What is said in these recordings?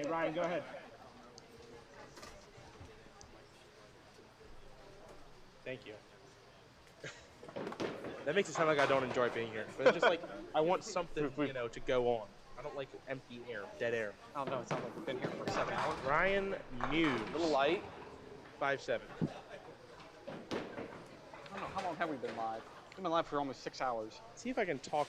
Hey, Ryan, go ahead. Thank you. That makes it sound like I don't enjoy being here. But it's just like, I want something, you know, to go on. I don't like empty air, dead air. I don't know. It sounds like we've been here for 7 hours. Ryan Muise. A little light. 5'7". I don't know. How long have we been live? We've been live for almost 6 hours. See if I can talk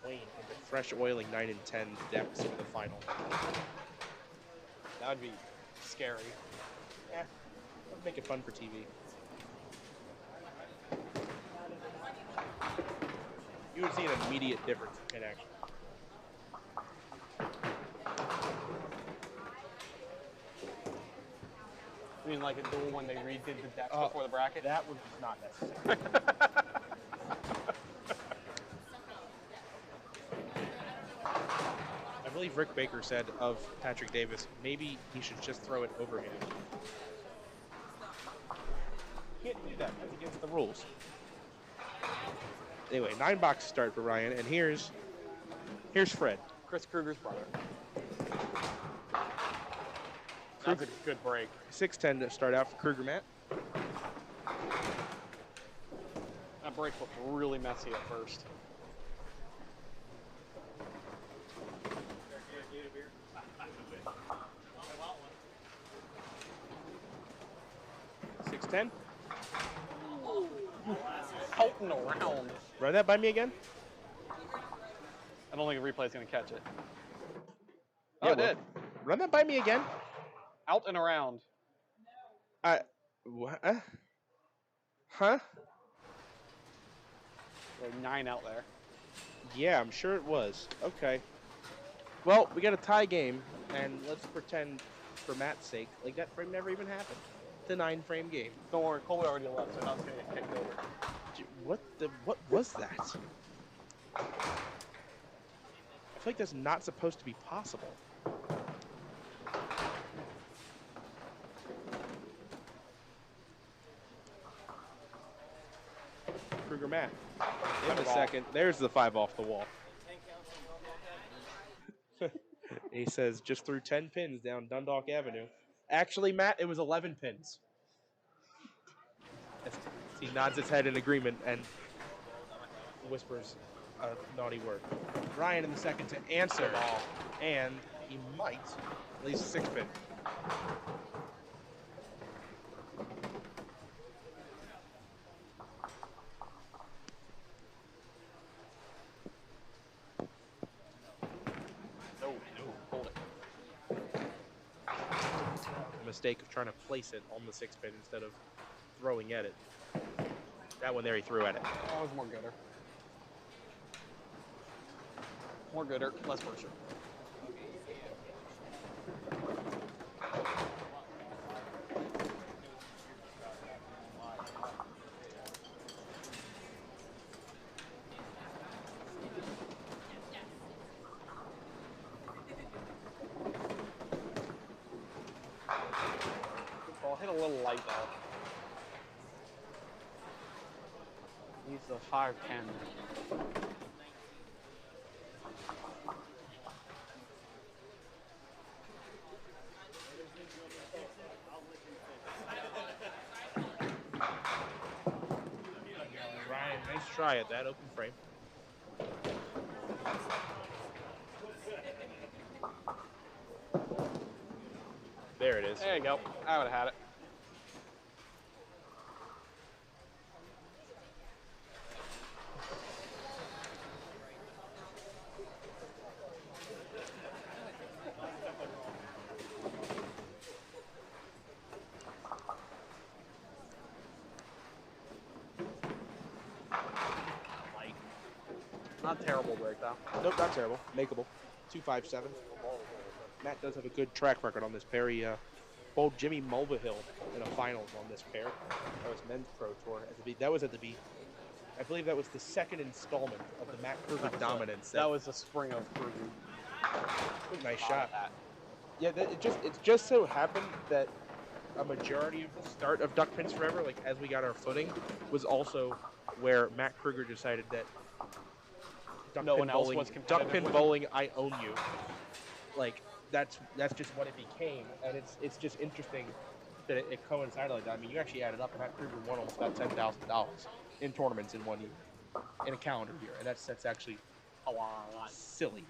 Wayne into fresh oiling 9 and 10 depths for the final. That would be scary. Yeah, let's make it fun for TV. You would see an immediate difference in action. I mean, like a duel when they redid the decks before the bracket? That was not necessary. I believe Rick Baker said of Patrick Davis, maybe he should just throw it over him. Can't do that. That's against the rules. Anyway, 9-box start for Ryan, and here's Fred. Chris Kruger's brother. That's a good break. 6-10 to start out for Kruger Matt. That break looked really messy at first. $6-10. Halting around. Run that by me again. I don't think the replay is going to catch it. Yeah, Oh, it did. Run that by me again. Out and around. What? Huh? Like 9 out there. Yeah, I'm sure it was. Okay. Well, we got a tie game, and let's pretend, for Matt's sake, like that frame never even happened. It's a 9-frame game. Don't worry, Colby already left, so now it's going to get kicked over. What was that? I feel like that's not supposed to be possible. Kruger Matt. In the second. There's the 5 off the wall. He says just threw 10 pins down Dundalk Avenue. Actually, Matt, it was 11 pins. He nods his head in agreement and whispers a naughty word. Ryan in the second to answer, and he might at least 6 pin. Hold it. A mistake of trying to place it on the 6 pin instead of throwing at it. That one there he threw at it. That was more gooder. More gooder, less pressure. Ball hit a little light though. Needs the 5-10. Ryan, nice try at that open frame. There it is. There you go. I would have had it. Not terrible break though. Nope, not terrible. Makeable. 2-5-7. Matt does have a good track record on this pair. He bowled Jimmy Mulvihill in a finals on this pair. That was men's pro tour. That was at the B. I believe that was the second installment of the Matt Kruger dominance. That was the spring of Kruger. Nice shot. Yeah, it just so happened that a majority of the start of Duck Pins Forever, like as we got our footing, was also where Matt Kruger decided that no one else was competitive duck pin bowling, I own you. Like that's just what it became, and it's just interesting that it coincided like that. I mean, you actually added up, and Matt Kruger won almost about $10,000 in tournaments in 1 year, in a calendar year, and that's actually A lot. silly.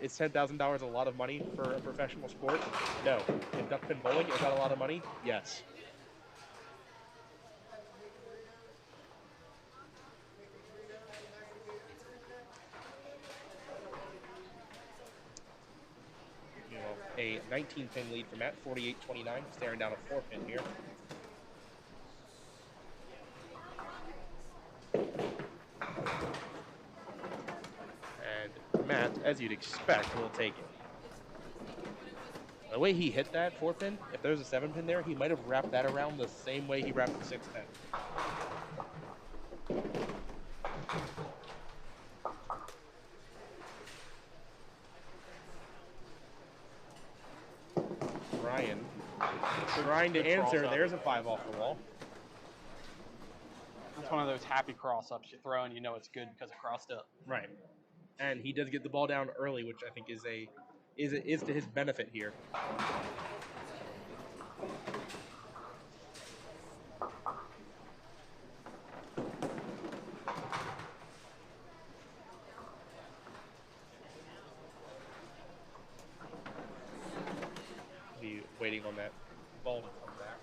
Is $10,000 a lot of money for a professional sport? No. In duck pin bowling, is that a lot of money? Yes. You know, a 19-pin lead for Matt, 48-29, staring down a 4-pin here. And Matt, as you'd expect, will take it. The way he hit that 4-pin, if there's a 7-pin there, he might have wrapped that around the same way he wrapped the 6-pin. Ryan trying to answer. There's a 5 off the wall. That's one of those happy cross-ups you throw and you know it's good because it crossed up. Right. And he does get the ball down early, which I think is to his benefit here. Be waiting on that ball to come back.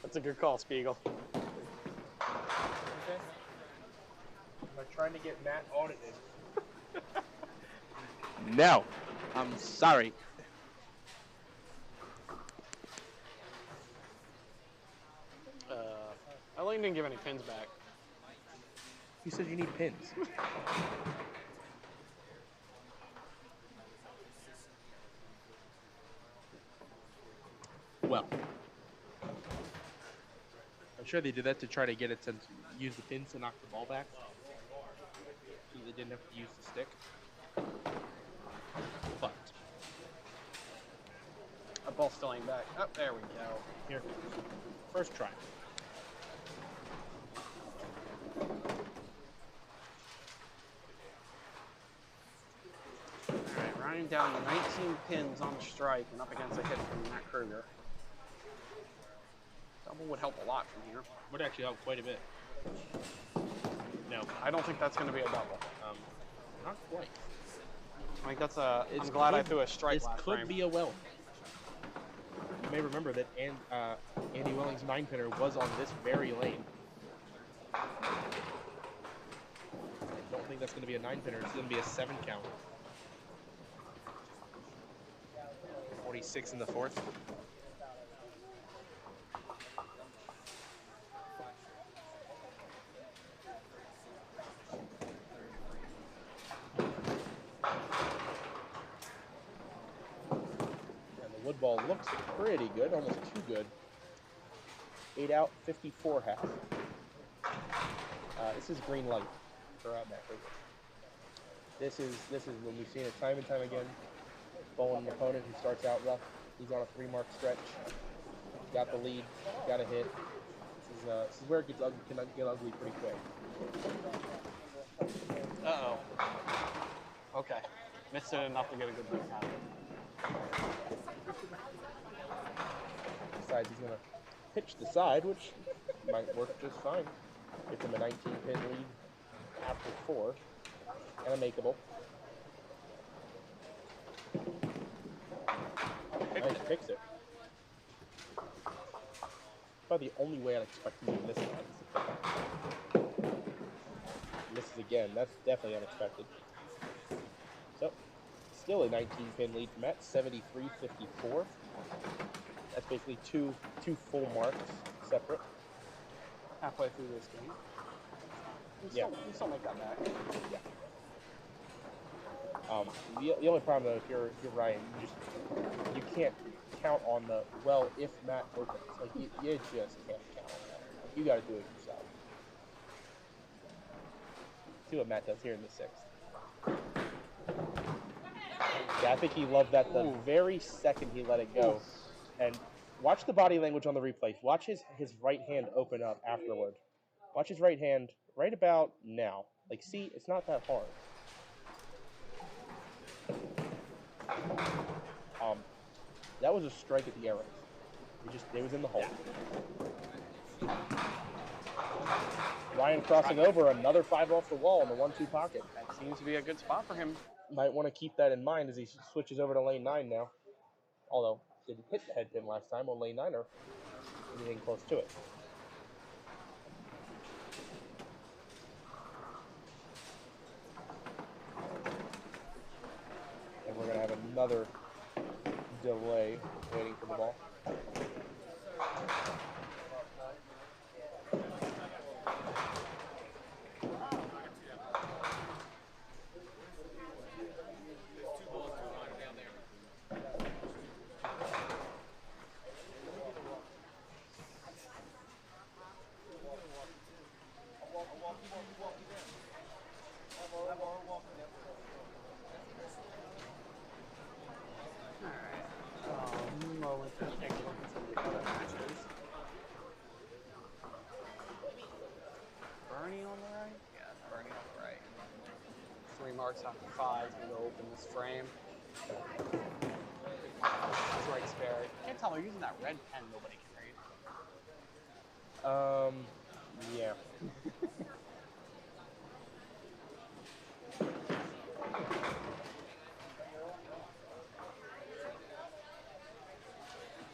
That's a good call, Spiegel. Okay. I'm trying to get Matt audited. No, I'm sorry. Eileen didn't give any pins back. You said you need pins. Well, I'm sure they did that to try to get it to use the pins to knock the ball back, so they didn't have to use the stick. But That ball still ain't back. Oh, there we go. here, first try. Alright, Ryan down 19 pins on the strike and up against a hit from Matt Kruger. Double would help a lot from here. Would actually help quite a bit. No, I don't think that's going to be a double. Not quite. I think that's a. I'm glad I threw a strike This last could frame. be a Welling. You may remember that Andy Welling's 9-pinner was on this very lane. I don't think that's going to be a 9-pinner. It's going to be a 7 count. 46 in the 4th. Wood ball looks pretty good, almost too good. 8 out, 54 half. This is green light for Matt Kruger. This is when we've seen it time and time again. Bowling an opponent who starts out rough. He's on a 3-mark stretch. Got the lead, got a hit. This is where it can get ugly pretty quick. Uh-oh. Okay. Missed it enough to get a good break out of it. Decides he's going to pitch the side, which might work just fine. Gives him a 19-pin lead after 4, and a makeable. Nice, picks it. Probably the only way I'd expect him to miss that. Misses again. That's definitely unexpected. So, still a 19-pin lead for Matt, 73-54. That's basically two full marks separate. Halfway through this game. You still make that back. Yeah. The only problem though, if you're Ryan, you can't count on if Matt opens. Like you just can't count on that. You got to do it yourself. see what Matt does here in the 6th. Yeah, I think he loved that the very second he let it go. And watch the body language on the replay. Watch his right hand open up afterward. Watch his right hand right about now. Like, see, it's not that hard. That was a strike at the arrows. It was in the hole. Ryan crossing over, another 5 off the wall in the 1-2 pocket. That seems to be a good spot for him. Might want to keep that in mind as he switches over to lane 9 now. Although, didn't hit the head pin last time on lane 9 or anything close to it. And we're going to have another delay waiting for the ball. After 5, he's going to open this frame. Right spare. Can't tell they're using that red pen nobody can read. Yeah.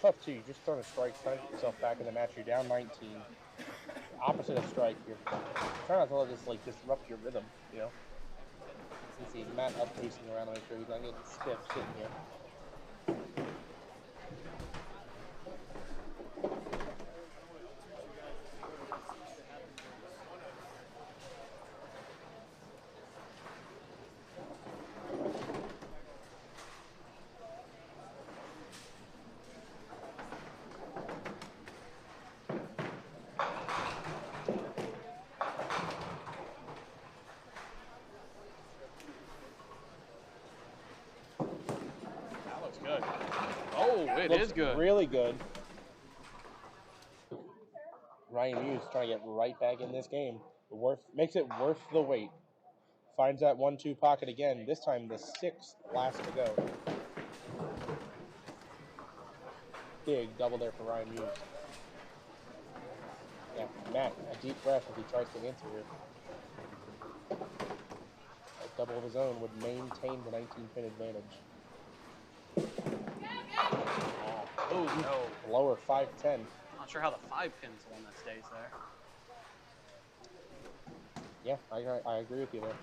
Tough too. You just thrown a strike, trying to get yourself back in the match. You're down 19. Opposite of strike, you're trying not to let this like disrupt your rhythm, you know. See Matt up pacing around to make sure he's not getting stiff sitting here. It is good. Really good. Ryan Muise trying to get right back in this game. Makes it worth the wait. Finds that 1-2 pocket again. This time the 6th last to go. Big double there for Ryan Muise. Yeah, Matt, a deep breath as he tries to answer here. A double of his own would maintain the 19-pin advantage. Oh, no. Lower 5-10. Not sure how the 5 pin's the one that stays there. Yeah, I agree with you there.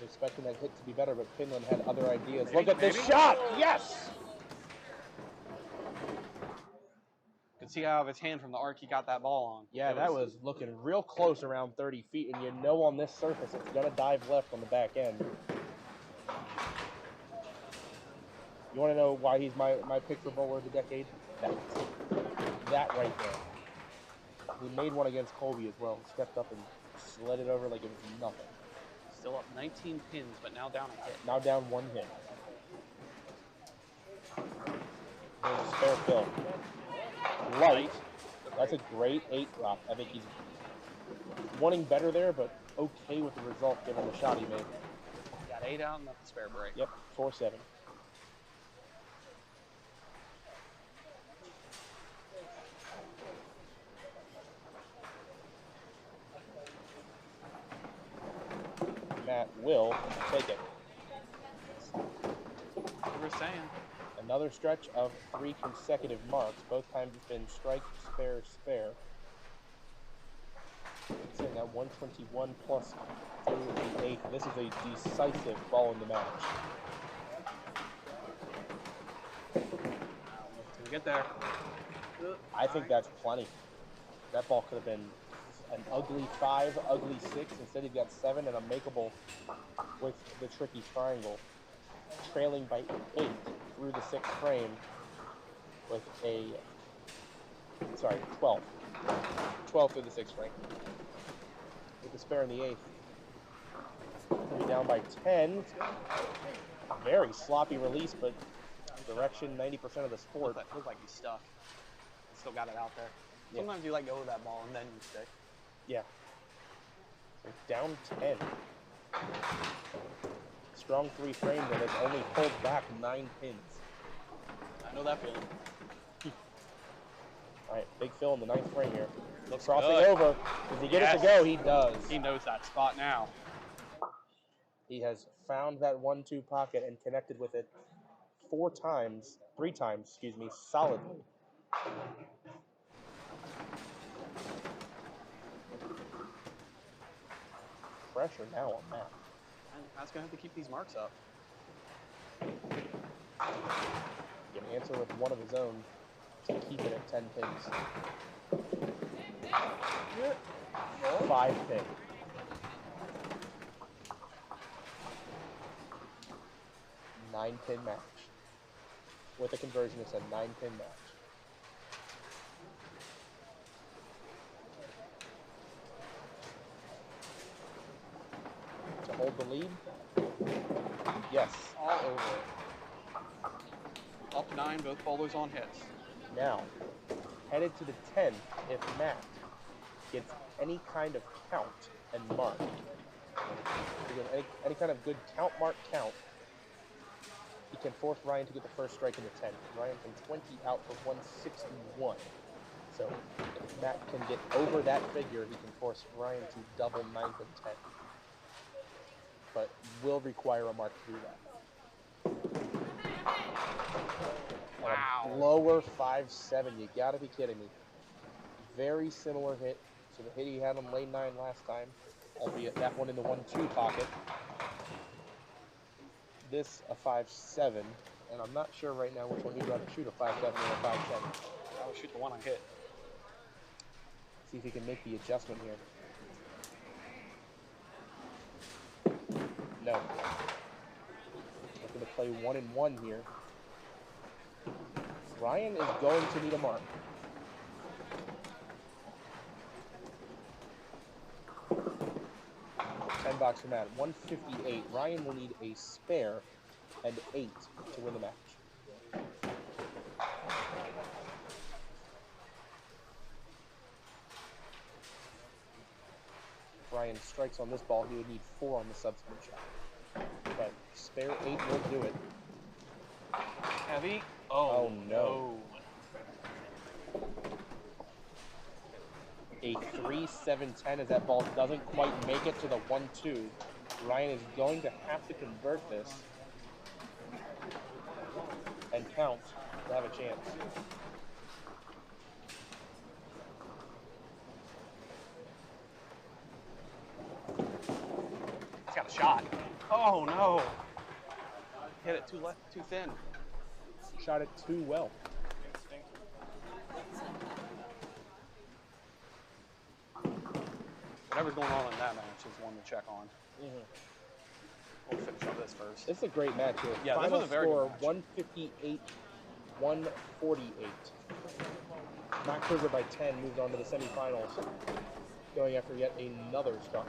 Was expecting that hit to be better, but Pinland had other ideas. Look at this shot! Yes! You can see out of his hand from the arc he got that ball on. Yeah, that was looking real close around 30 feet, and you know on this surface it's going to dive left on the back end. You want to know why he's my pick for bowler of the decade? That right there. He made one against Colby as well. Stepped up and slid it over like it was nothing. Still up 19 pins, but now down a hit. Now down 1 hit. There's a spare kill. Light. That's a great 8 drop. I think he's wanting better there, but okay with the result given the shot he made. Got 8 out and left the spare break. Yep, 4-7. Matt will take it. What we're saying. Another stretch of 3 consecutive marks. Both times it's been strike, spare, spare. It's in that 121 plus through the 8th. This is a decisive ball in the match. Can we get there? I think that's plenty. That ball could have been an ugly 5, ugly 6. Instead, he got 7 and a makeable with the tricky triangle. Trailing by 8 through the 6th frame with a, 12. 12 through the 6th frame. With the spare in the 8th. He'll be down by 10. Very sloppy release, but direction 90% of the sport. Looked like he's stuck. He still got it out there. Yeah. Sometimes you let go of that ball and then you stick. Yeah. So down 10. Strong 3 frames and has only pulled back 9 pins. I know that feeling. All right, big Phil in the 9th frame here. Looks crossing good. over. Does he get it to go? He does. He knows that spot now. He has found that 1-2 pocket and connected with it 3 times, solidly. Pressure now on Matt. Matt's going to have to keep these marks up. Can answer with one of his own to keep it at 10 pins. 5 pin. Nine-pin match. With a conversion, it's a 9-pin match. To hold the lead? Yes. All over it. Up 9, both bowlers on hits. Now, headed to the 10th if Matt gets any kind of count and mark. Any kind of good count, mark, count. He can force Ryan to get the first strike in the 10th. Ryan from 20 out for 161. So if Matt can get over that figure, he can force Ryan to double 9th and 10th. But will require a mark to do that. Wow. Lower 5-7. You gotta be kidding me. Very similar hit to the hit he had on lane 9 last time, albeit that one in the 1-2 pocket. This a 5-7, and I'm not sure right now which one you'd rather shoot, a 5-7 or a 5-10. I would shoot the one I hit. See if he can make the adjustment here. No. Looking to play 1 and 1 here. Ryan is going to need a mark. $10 from Matt. 158. Ryan will need a spare and 8 to win the match. If Ryan strikes on this ball, he would need 4 on the subsequent shot. But spare 8 will do it. Heavy. Oh no. A 3-7-10 as that ball doesn't quite make it to the 1-2. Ryan is going to have to convert this and count to have a chance. He's got a shot. Oh no. Hit it too thin. Shot it too well. Whatever's going on in that match is one to check on. We'll finish up this first. This is a great match here. Yeah, Final this was a very score, good match. 158-148. Matt Kruger by 10 moved on to the semifinals, going after yet another star.